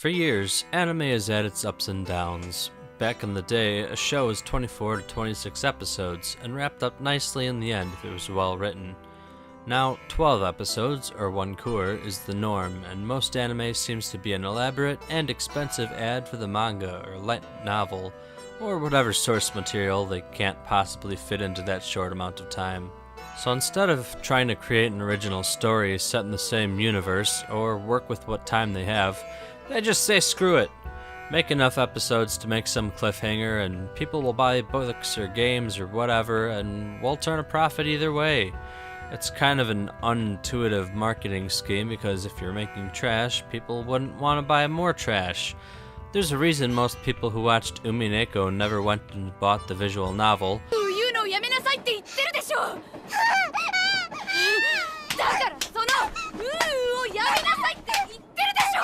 For years, anime has had its ups and downs. Back in the day, a show was 24 to 26 episodes and wrapped up nicely in the end if it was well written. Now, 12 episodes, or one cour, is the norm, and most anime seems to be an elaborate and expensive ad for the manga or light novel, or whatever source material they can't possibly fit into that short amount of time. So instead of trying to create an original story set in the same universe, or work with what time they have, they just say screw it. Make enough episodes to make some cliffhanger, and people will buy books or games or whatever, and we'll turn a profit either way. It's kind of an unintuitive marketing scheme because if you're making trash, people wouldn't want to buy more trash. There's a reason most people who watched Umineko never went and bought the visual novel. 言うのをやめなさいって言ってるでしょだからそのをやめなさいって言ってるでしょ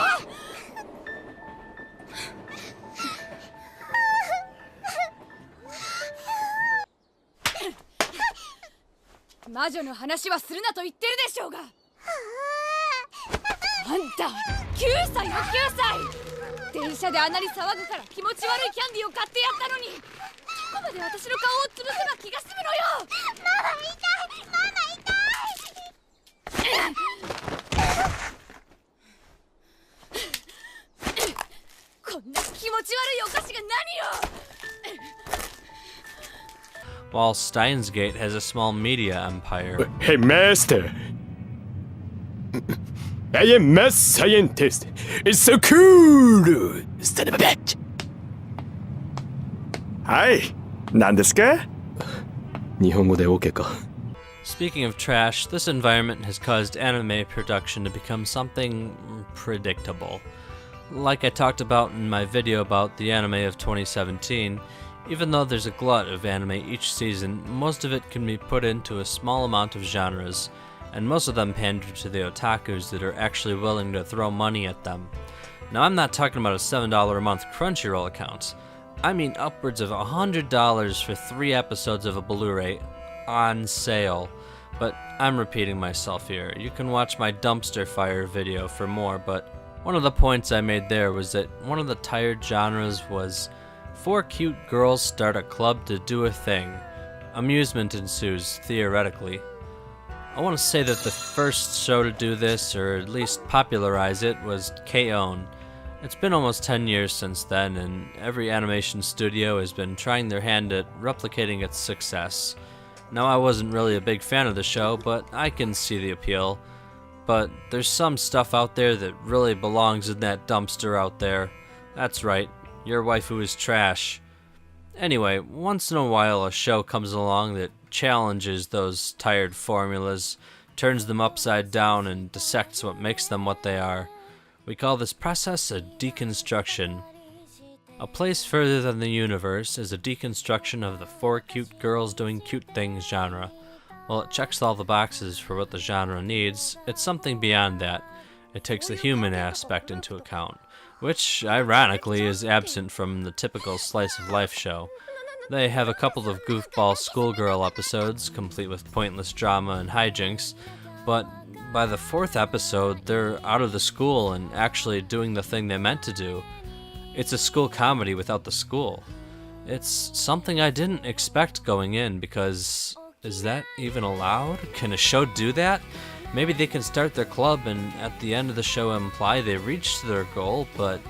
魔女の話はするなと言ってるでしょうがあんた9歳よ9歳電車であんなに騒ぐから気持ち悪いキャンディーを買ってやったのにどこまで私の顔を潰せば気が済むのよこんな気持ち悪いお菓子が何よWhile Steins Gate has a small media empire. Hey, Master! I am mad scientist! It's so cool! Son of a bitch! Hi! 何ですか? 日本語で OK か? Speaking of trash, this environment has caused anime production to become something predictable. Like I talked about in my video about the anime of 2017, even though there's a glut of anime each season, most of it can be put into a small amount of genres, and most of them pander to the otakus that are actually willing to throw money at them. Now I'm not talking about a $7 a month Crunchyroll account. I mean upwards of $100 for 3 episodes of a Blu-ray on sale. But I'm repeating myself here. You can watch my dumpster fire video for more, but one of the points I made there was that one of the tired genres was 4 cute girls start a club to do a thing. Amusement ensues, theoretically. I want to say that the first show to do this, or at least popularize it, was K-On! It's been almost 10 years since then, and every animation studio has been trying their hand at replicating its success. Now, I wasn't really a big fan of the show, but I can see the appeal. But there's some stuff out there that really belongs in that dumpster out there. That's right. Your waifu is trash. Anyway, once in a while a show comes along that challenges those tired formulas, turns them upside down, and dissects what makes them what they are. We call this process a deconstruction. A place further than the universe is a deconstruction of the 4 cute girls doing cute things genre. While it checks all the boxes for what the genre needs, it's something beyond that. It takes the human aspect into account, which, ironically, is absent from the typical slice-of-life show. They have a couple of goofball schoolgirl episodes, complete with pointless drama and hijinks, but by the 4th episode, they're out of the school and actually doing the thing they meant to do. It's a school comedy without the school. It's something I didn't expect going in, because is that even allowed? Can a show do that? Maybe they can start their club and at the end of the show imply they reached their goal, but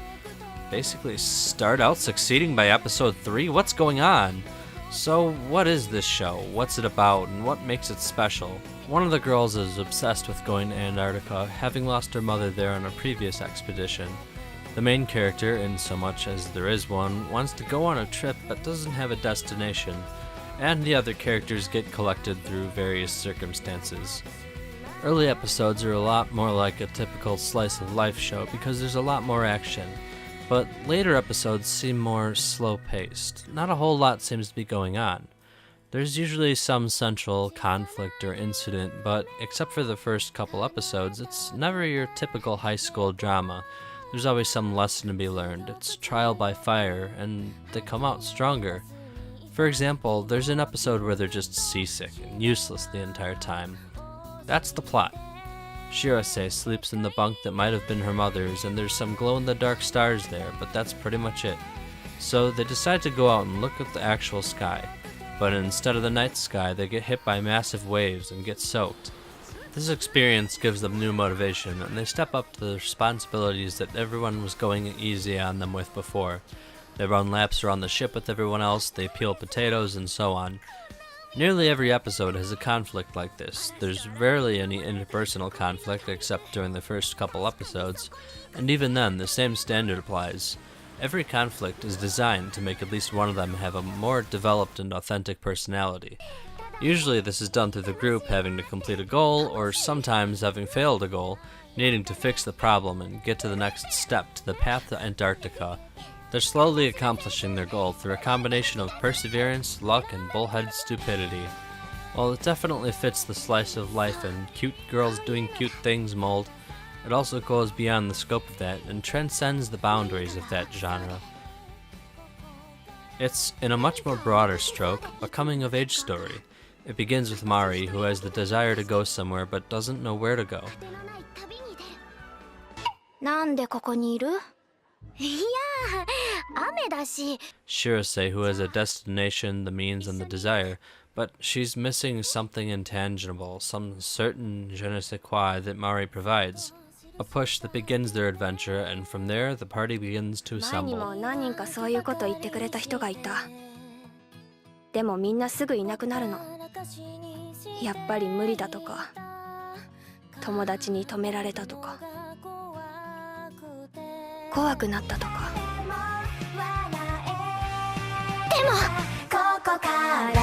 basically start out succeeding by episode 3? What's going on? So what is this show? What's it about, and what makes it special? One of the girls is obsessed with going to Antarctica, having lost her mother there on a previous expedition. The main character, in so much as there is one, wants to go on a trip but doesn't have a destination, and the other characters get collected through various circumstances. Early episodes are a lot more like a typical slice-of-life show because there's a lot more action, but later episodes seem more slow-paced. Not a whole lot seems to be going on. There's usually some central conflict or incident, but except for the first couple episodes, it's never your typical high school drama. There's always some lesson to be learned. It's trial by fire, and they come out stronger. For example, there's an episode where they're just seasick and useless the entire time. That's the plot. Shirase sleeps in the bunk that might have been her mother's, and there's some glow-in-the-dark stars there, but that's pretty much it. So they decide to go out and look at the actual sky, but instead of the night sky, they get hit by massive waves and get soaked. This experience gives them new motivation, and they step up to the responsibilities that everyone was going easy on them with before. They run laps around the ship with everyone else, they peel potatoes, and so on. Nearly every episode has a conflict like this. There's rarely any interpersonal conflict except during the first couple episodes, and even then the same standard applies. Every conflict is designed to make at least one of them have a more developed and authentic personality. Usually this is done through the group having to complete a goal, or sometimes having failed a goal, needing to fix the problem and get to the next step to the path to Antarctica. They're slowly accomplishing their goal through a combination of perseverance, luck, and bullheaded stupidity. While it definitely fits the slice of life and cute girls doing cute things mold, it also goes beyond the scope of that and transcends the boundaries of that genre. It's, in a much more broader stroke, a coming-of-age story. It begins with Mari, who has the desire to go somewhere but doesn't know where to go. なんでここにいる？いや、雨だし。 Shirase, who has a destination, the means, and the desire, but she's missing something intangible, some certain je ne sais quoi that Mari provides. A push that begins their adventure, and from there the party begins to 前に assemble. も何人かそういうこと言ってくれた人がいた。でもみんなすぐいなくなるの。やっぱり無理だとか、友達に止められたとか、怖くなったとか。でもここから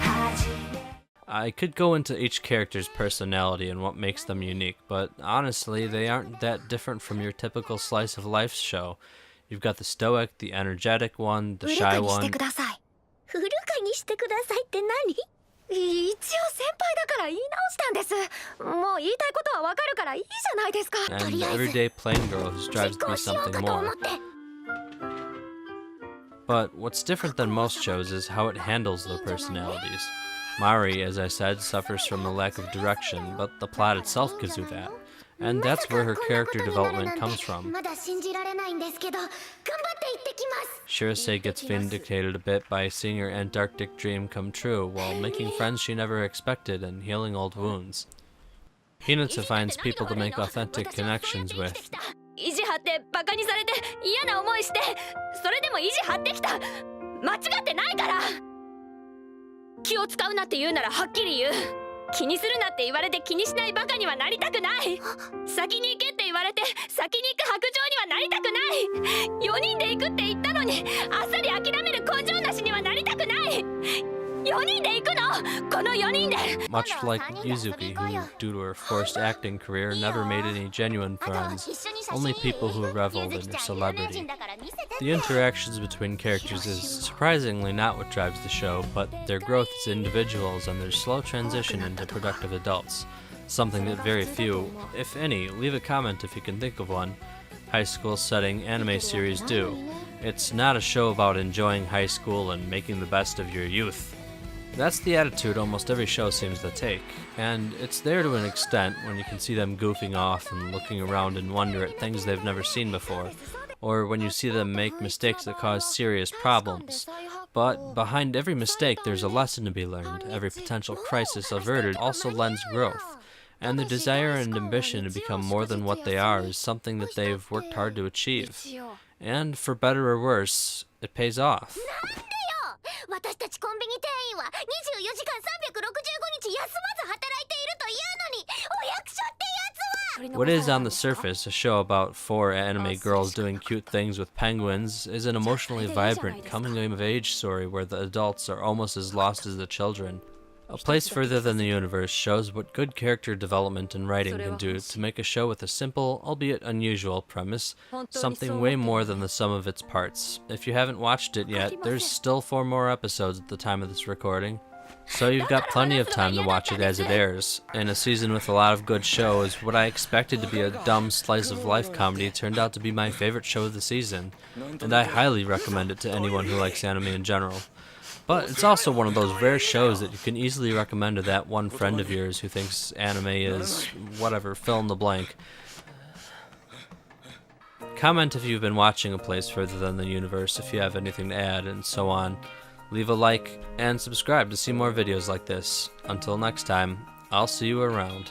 始め I could go into each character's personality and what makes them unique, but honestly, they aren't that different from your typical slice of life show. You've got the stoic, the energetic one, the 古 shy かにして one. ください。古かにしてくださいって何？一応先輩だから言い直したんです。もう言いたいことはわかるからいいじゃないですか。 And と the りあえず everyday plain girl who 実 strives to 行 be しよう something かと思 more. って。 But what's different than most shows is how it handles their personalities. Mari, as I said, suffers from a lack of direction, but the plot itself gives you that. And that's where her character development comes from. まだ信じられないんですけど、頑張って行ってきます。 Shirase gets vindicated a bit by seeing her Antarctic dream come true while making friends she never expected and healing old wounds. Hinata finds people to make authentic connections with. 意地張ってバカにされて嫌な思いしてそれでも意地張ってきた間違ってないから気を使うなって言うならはっきり言う気にするなって言われて気にしないバカにはなりたくない先に行けって言われて先に行く白状にはなりたくない4人で行くって言ったのにあっさり諦める根性なしにはなりたくない4人で行くのこの4人で Much like Yuzuki, who, due to her forced acting career, never made any genuine friends, only people who reveled in her celebrity. The interactions between characters is surprisingly not what drives the show, but their growth as individuals and their slow transition into productive adults, something that very few, if any, leave a comment if you can think of one, high school setting anime series do. It's not a show about enjoying high school and making the best of your youth. That's the attitude almost every show seems to take, and it's there to an extent when you can see them goofing off and looking around in wonder at things they've never seen before, or when you see them make mistakes that cause serious problems. But behind every mistake there's a lesson to be learned, every potential crisis averted also lends growth, and the desire and ambition to become more than what they are is something that they've worked hard to achieve. And for better or worse, it pays off. 私たちコンビニ店員は24時間365日休まず働いているというのにお役所ってやつは What is on the surface a show about 4 anime girls doing cute things with penguins is an emotionally vibrant coming-of-age story where the adults are almost as lost as the children. A Place Further Than the Universe shows what good character development and writing can do to make a show with a simple, albeit unusual, premise, something way more than the sum of its parts. If you haven't watched it yet, there's still 4 more episodes at the time of this recording, so you've got plenty of time to watch it as it airs. In a season with a lot of good shows, what I expected to be a dumb slice-of-life comedy turned out to be my favorite show of the season, and I highly recommend it to anyone who likes anime in general. But it's also one of those rare shows that you can easily recommend to that one friend of yours who thinks anime is whatever, fill in the blank. Comment if you've been watching A Place Further Than the Universe, if you have anything to add, and so on. Leave a like and subscribe to see more videos like this. Until next time, I'll see you around.